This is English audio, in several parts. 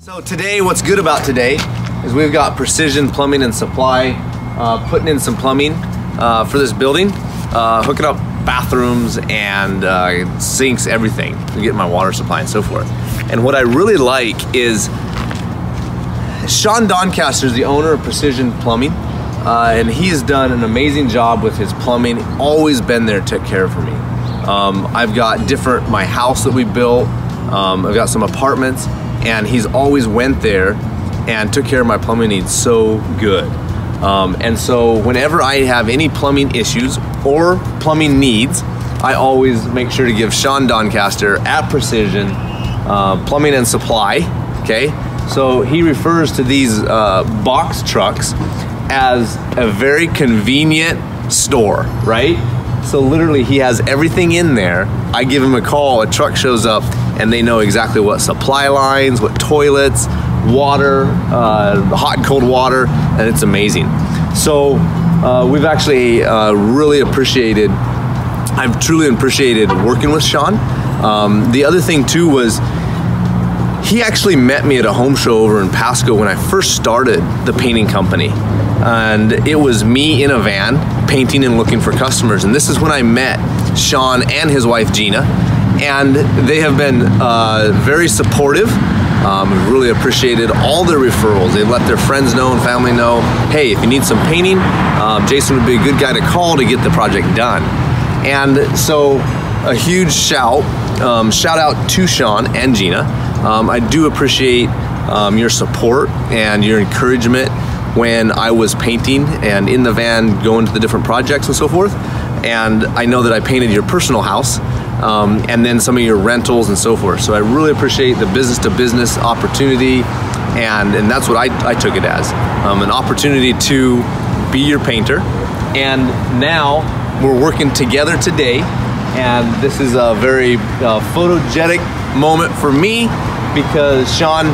So today, what's good about today is we've got Precision Plumbing and Supply putting in some plumbing for this building, hooking up bathrooms and sinks, everything, to get my water supply and so forth. And what I really like is Sean Doncaster is the owner of Precision Plumbing, and he's done an amazing job with his plumbing. Always been there, took care for me. I've got my house that we built, I've got some apartments, and he's always went there and took care of my plumbing needs so good. And so whenever I have any plumbing issues or plumbing needs, I always make sure to give Sean Doncaster at Precision Plumbing and Supply, okay? So he refers to these box trucks as a very convenient store, right? So literally he has everything in there. I give him a call, a truck shows up, and they know exactly what supply lines, what toilets, water, hot and cold water, and it's amazing. So we've actually I've truly appreciated working with Sean. The other thing too was he actually met me at a home show over in Pasco when I first started the painting company. And it was me in a van painting and looking for customers. And this is when I met Sean and his wife Gina. And they have been very supportive. Really appreciated all their referrals. They've let their friends know and family know, hey, if you need some painting, Jason would be a good guy to call to get the project done. And so a huge shout out to Sean and Gina. I do appreciate your support and your encouragement when I was painting and in the van going to the different projects and so forth. And I know that I painted your personal house and then some of your rentals and so forth. So I really appreciate the business to business opportunity, and that's what I took it as, an opportunity to be your painter. And now we're working together today, and this is a very photogenic moment for me because Sean,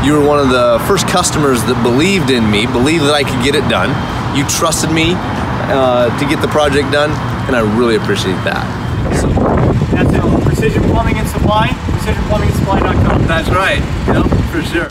you were one of the first customers that believed in me, believed that I could get it done. You trusted me to get the project done, and I really appreciate that. So, that's it. Precision Plumbing and Supply, precisionplumbingandsupply.com. That's right, yep, for sure.